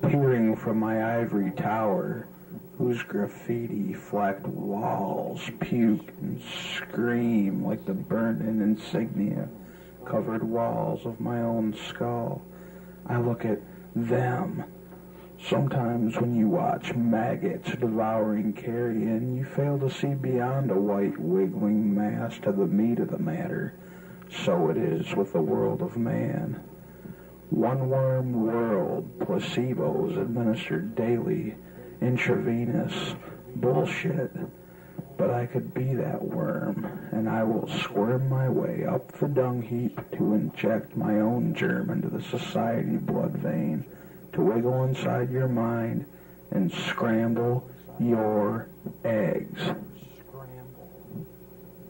Peering from my ivory tower, whose graffiti flecked walls puke and scream like the burnt-in insignia covered walls of my own skull, I look at them. Sometimes when you watch maggots devouring carrion, you fail to see beyond a white wiggling mass to the meat of the matter. So it is with the world of man. One worm world, placebos administered daily, intravenous bullshit. But I could be that worm, and I will squirm my way up the dung heap to inject my own germ into the society blood vein, to wiggle inside your mind and scramble your eggs. Scramble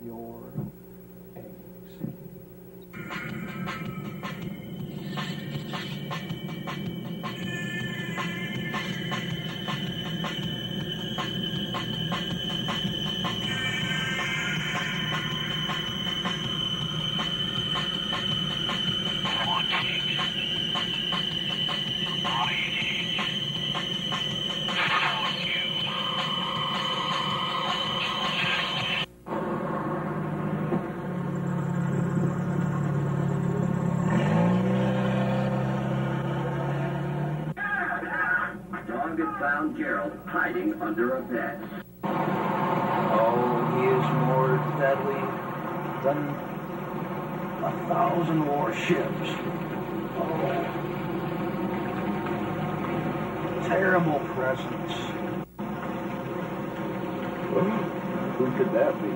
your eggs. Found Gerald hiding under a bed. Oh, he is more deadly than 1,000 warships. Oh, terrible presence. Who could that be?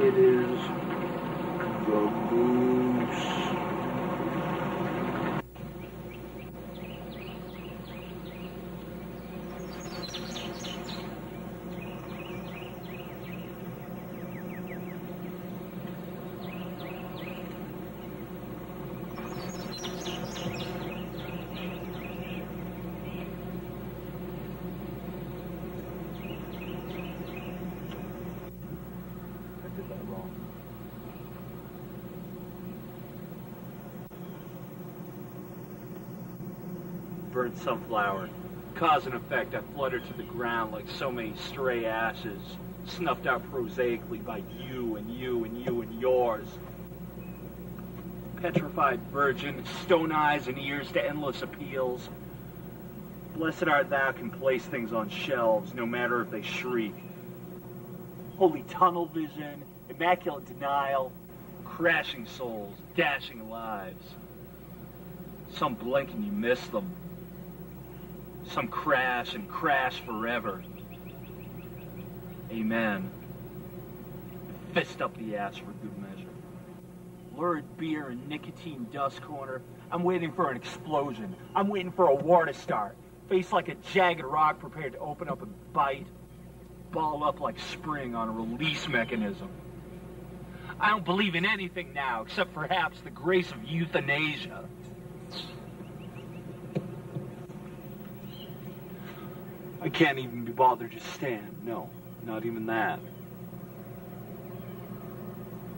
It is the goose. Burnt sunflower. Cause and effect that fluttered to the ground like so many stray ashes, snuffed out prosaically by you and you and you and yours. Petrified virgin, stone eyes and ears to endless appeals. Blessed art thou can place things on shelves, no matter if they shriek. Holy tunnel vision, immaculate denial, crashing souls, dashing lives. Some blink and you miss them. Some crash and crash forever. Amen. Fist up the ass for good measure. Lurid beer and nicotine dust corner. I'm waiting for an explosion. I'm waiting for a war to start. Face like a jagged rock prepared to open up and bite. Ball up like spring on a release mechanism. I don't believe in anything now, except perhaps the grace of euthanasia. I can't even be bothered to stand. No, not even that.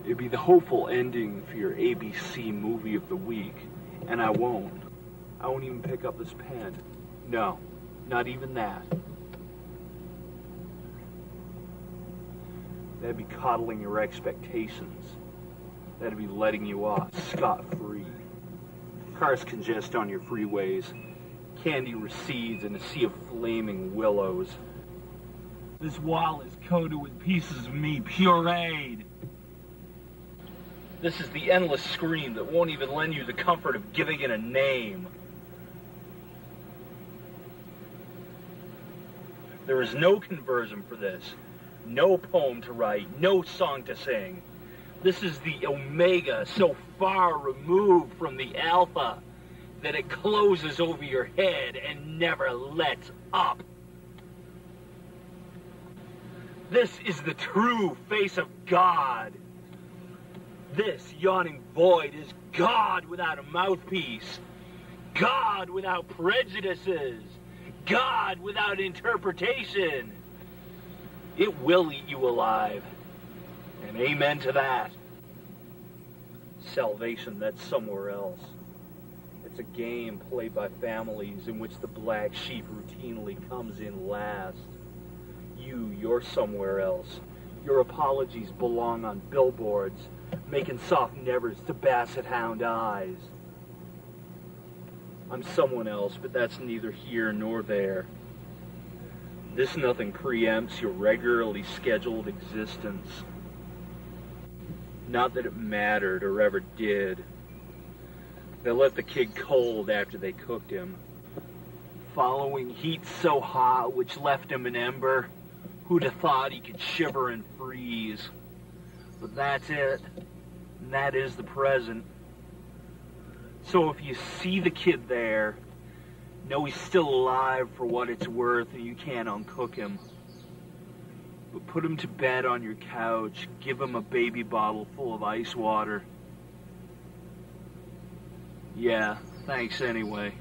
It'd be the hopeful ending for your ABC movie of the week, and I won't. I won't even pick up this pen. No, not even that. That'd be coddling your expectations. That'd be letting you off scot-free. Cars congest on your freeways. Candy recedes in a sea of flaming willows. This wall is coated with pieces of me pureed. This is the endless scream that won't even lend you the comfort of giving it a name. There is no conversion for this. No poem to write, no song to sing. This is the omega so far removed from the alpha that it closes over your head and never lets up. This is the true face of God. This yawning void is God without a mouthpiece. God without prejudices. God without interpretation. It will eat you alive. And amen to that. Salvation, that's somewhere else. It's a game played by families in which the black sheep routinely comes in last. You're somewhere else. Your apologies belong on billboards, making soft nevers to basset hound eyes. I'm someone else, but that's neither here nor there. This nothing preempts your regularly scheduled existence. Not that it mattered or ever did. They left the kid cold after they cooked him. Following heat so hot which left him an ember, who'd have thought he could shiver and freeze? But that's it. And that is the present. So if you see the kid there, know he's still alive for what it's worth and you can't uncook him. But put him to bed on your couch, give him a baby bottle full of ice water. Yeah, thanks anyway.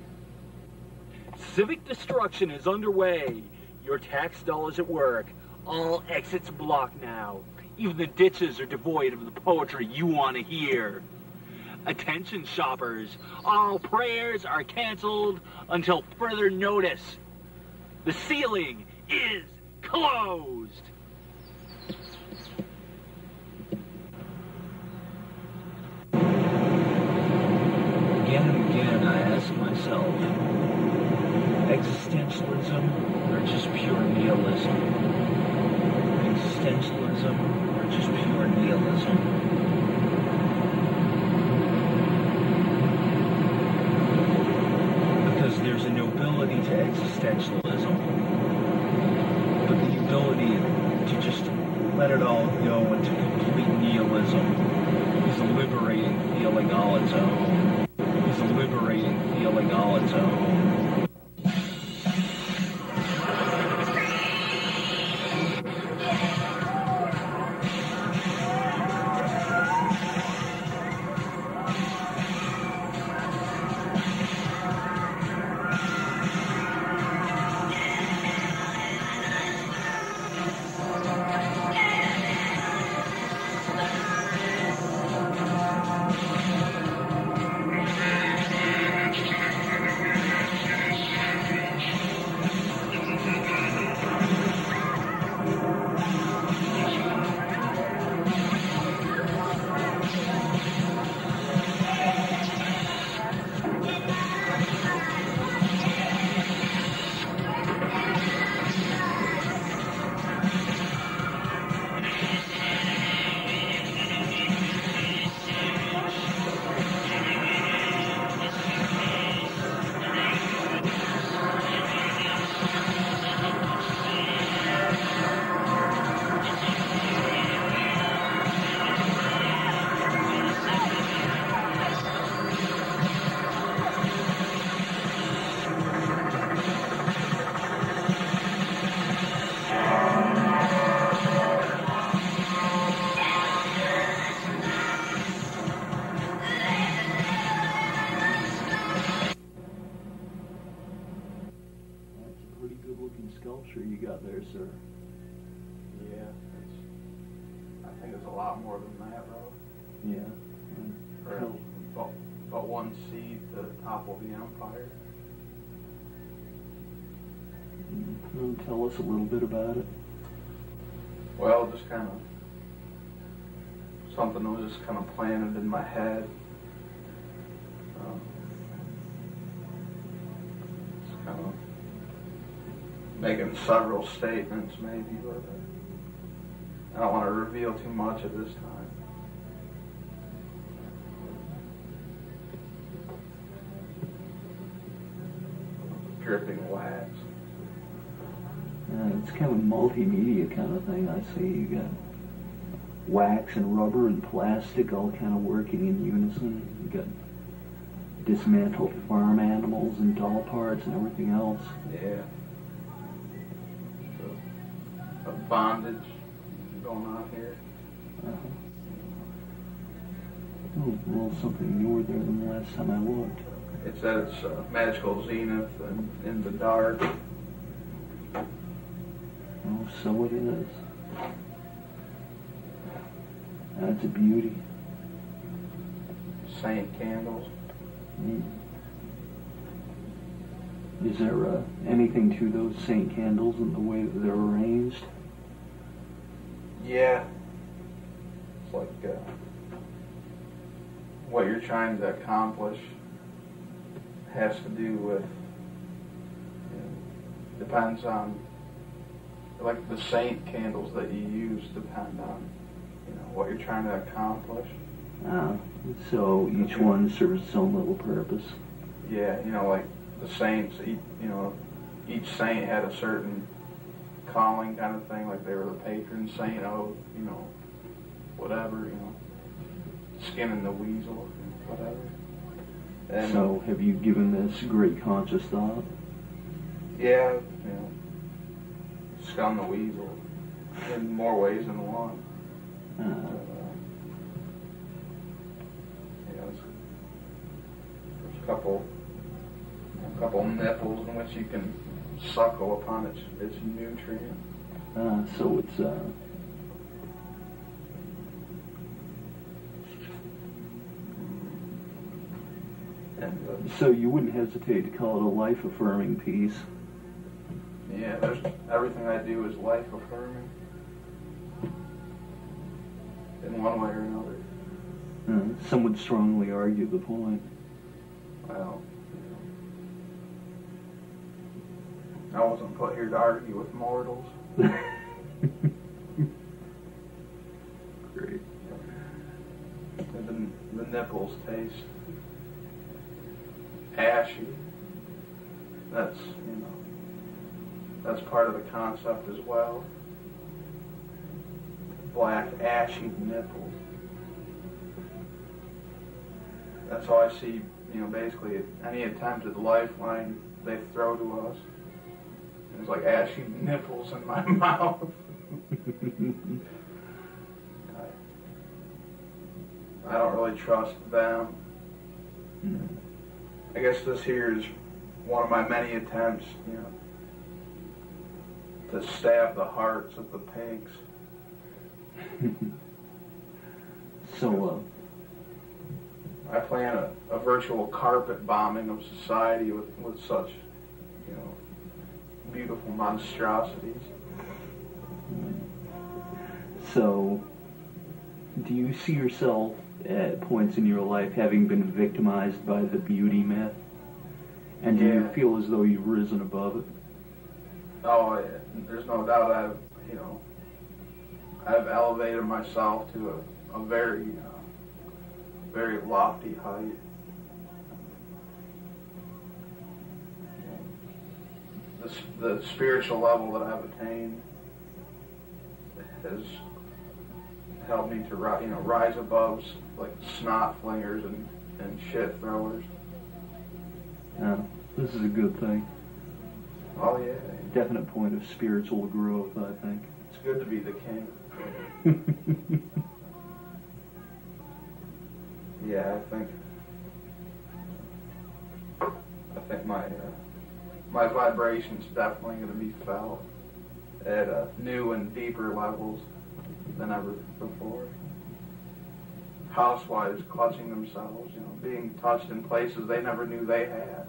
Civic destruction is underway. Your tax dollars at work. All exits blocked now. Even the ditches are devoid of the poetry you want to hear. Attention shoppers, all prayers are canceled until further notice. The ceiling is closed. Again and again I ask myself, existentialism or just pure nihilism? Existentialism or just pure nihilism? There's a nobility to existentialism, but the ability to just let it all go into complete nihilism is a liberating feeling all its own. Is a liberating feeling all its own. sculpture you got there, sir. Yeah, I think it's a lot more than that, though. Yeah. Or about 1 seed to topple the empire. Tell us a little bit about it. Well, just kind of something that was just kind of planted in my head. Just kind of making several statements, maybe, but I don't want to reveal too much at this time. Dripping wax. It's kind of a multimedia kind of thing. I see you got wax and rubber and plastic all kind of working in unison. You got dismantled farm animals and doll parts and everything else. Yeah. So, a bondage going on here. Oh, well, something newer there than the last time I looked. It's at its magical zenith and in the dark. Oh, so it is. That's a beauty. Saint candles. Is there anything to those saint candles in the way that they're arranged? Yeah. It's like what you're trying to accomplish has to do with, depends on, like the saint candles that you use depend on, what you're trying to accomplish. Ah, so each one serves its own little purpose. Yeah, like the saints, each saint had a certain calling kind of thing, like they were the patron saint of, whatever, skinning the weasel, whatever. And so have you given this great conscious thought? Yeah, scum the weasel in more ways than one. There's a couple nipples in which you can suckle upon its nutrient. So it's so you wouldn't hesitate to call it a life-affirming piece? Yeah, everything I do is life-affirming in one way or another. Some would strongly argue the point. Well, I wasn't put here to argue with mortals. Great. The nipples taste ashy. That's part of the concept as well. Black ashy nipples. That's how I see, basically any attempt at lifeline they throw to us. It's like ashy nipples in my mouth. I don't really trust them. I guess this here is one of my many attempts, to stab the hearts of the pigs. So, I plan a virtual carpet bombing of society with such, beautiful monstrosities. So, do you see yourself at points in your life having been victimized by the beauty myth? And do you feel as though you've risen above it? Oh, yeah. There's no doubt I've elevated myself to a very, very lofty height. The spiritual level that I've attained has helped me to rise above like snot flingers and shit throwers. Yeah, this is a good thing. Oh yeah. Definite point of spiritual growth, I think. It's good to be the king. Yeah, I think my vibration's definitely going to be felt at new and deeper levels than ever before. Housewives clutching themselves, you know, being touched in places they never knew they had.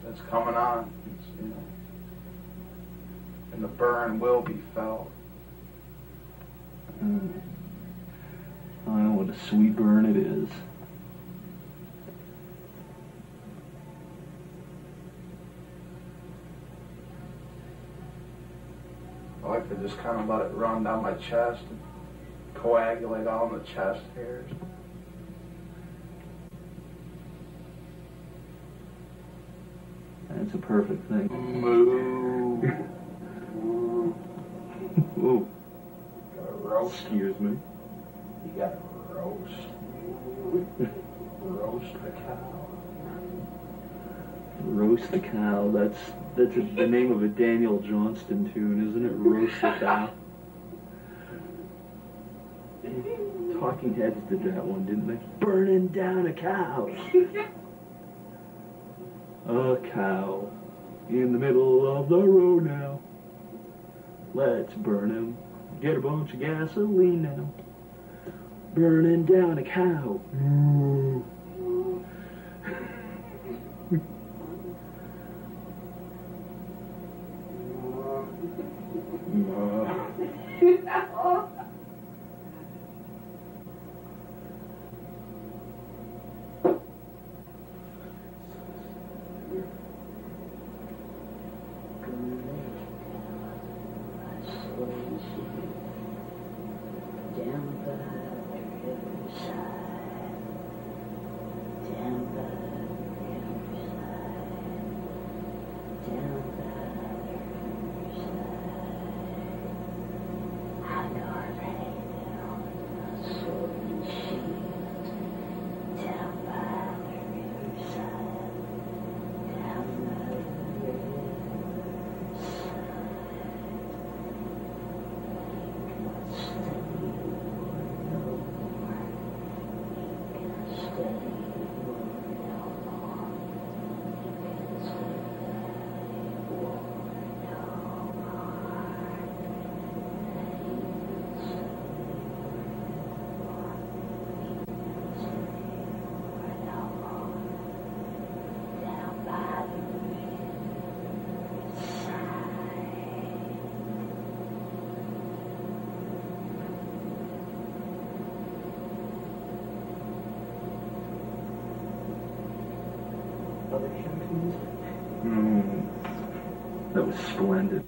It's coming on, it's, you know, and the burn will be felt. Oh, what a sweet burn it is. I like to just kind of let it run down my chest and coagulate all the chest hairs. That's a perfect thing. Moo. Ooh. Gotta roast. Excuse me. You gotta roast. Roast the cow. Roast the cow. That's the name of a Daniel Johnston tune, isn't it? Roast the cow. Talking Heads did that one, didn't they? Burning down a cow. A cow in the middle of the road now. Let's burn him. Get a bunch of gasoline now. Burning down a cow. That was splendid.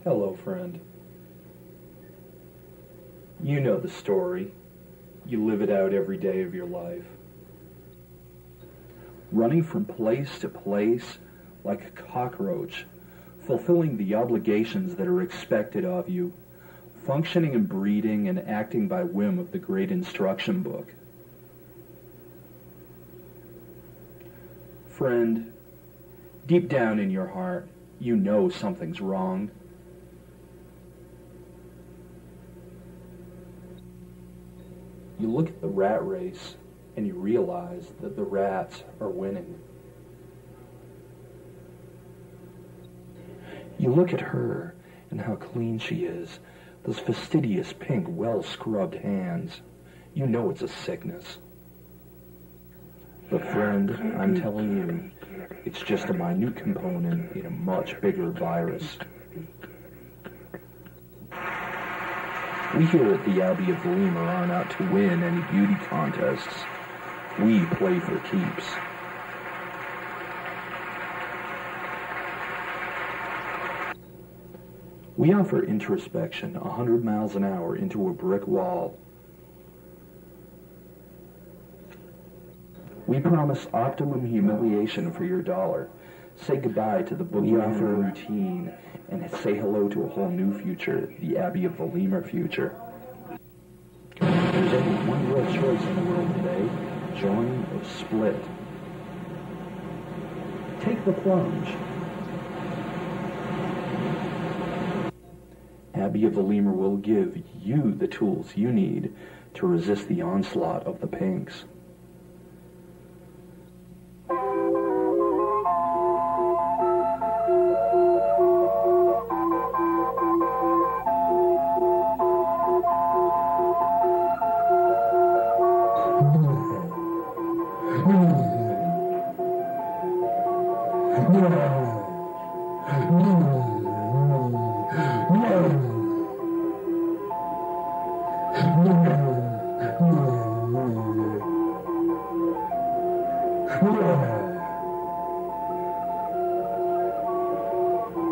Hello, friend. You know the story. You live it out every day of your life. Running from place to place like a cockroach, fulfilling the obligations that are expected of you, functioning and breeding and acting by whim of the great instruction book. Friend, deep down in your heart, you know something's wrong. You look at the rat race and you realize that the rats are winning. You look at her and how clean she is, those fastidious pink, well-scrubbed hands. You know it's a sickness. But friend, I'm telling you, it's just a minute component in a much bigger virus. We here at the Abbey of the Lemur aren't out to win any beauty contests. We play for keeps. We offer introspection 100 miles an hour into a brick wall. We promise optimum humiliation for your dollar. Say goodbye to the boogeyman routine and say hello to a whole new future, the Abbey of the Lemur future. There's only one real choice in the world today: join or split. Take the plunge. Abbey of the Lemur will give you the tools you need to resist the onslaught of the pinks.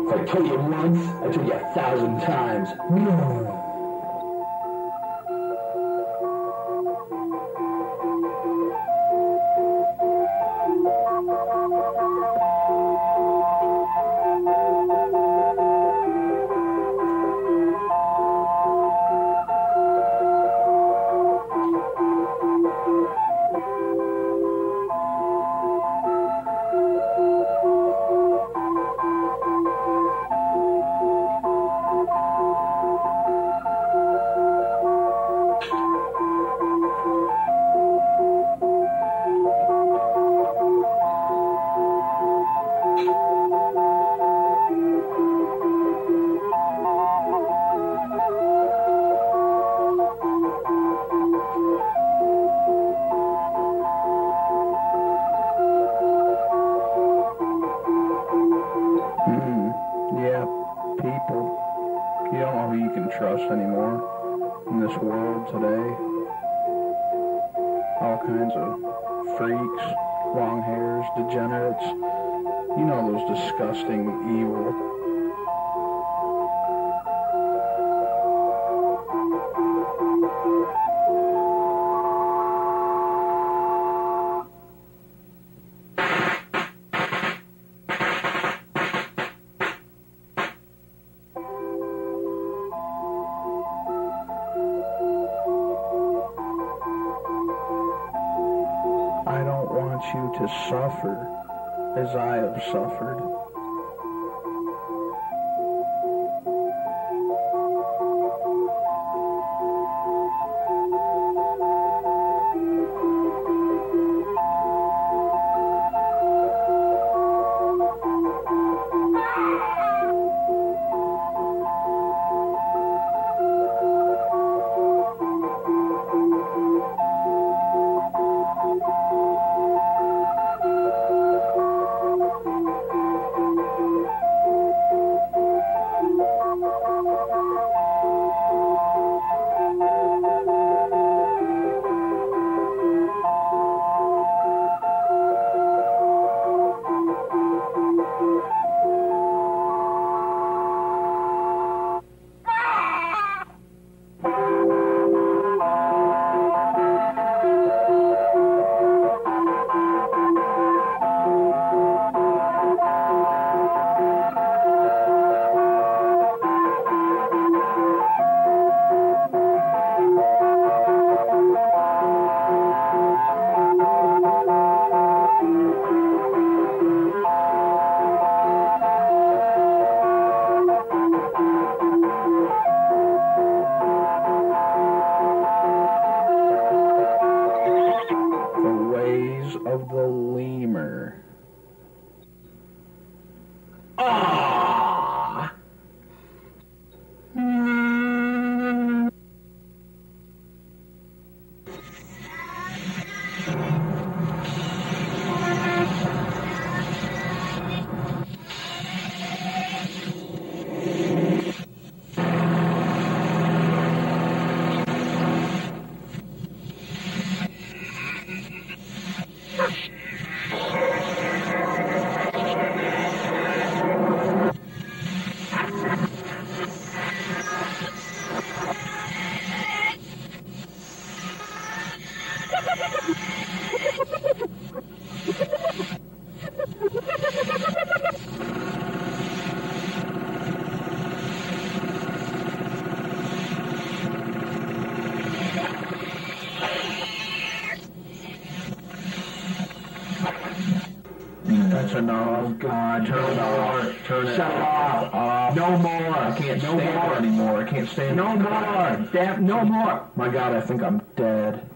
If I told you once, I told you 1,000 times. You don't know who you can trust anymore in this world today. All kinds of freaks, long hairs, degenerates. You know, those disgusting, evil. I don't want you to suffer as I have suffered. of the lemur. Ah! That's enough. Oh, God, turn it off. Turn it Shut it off. No more. I can't stand it anymore. I can't stand it. No more. Damn, no more. My God, I think I'm dead.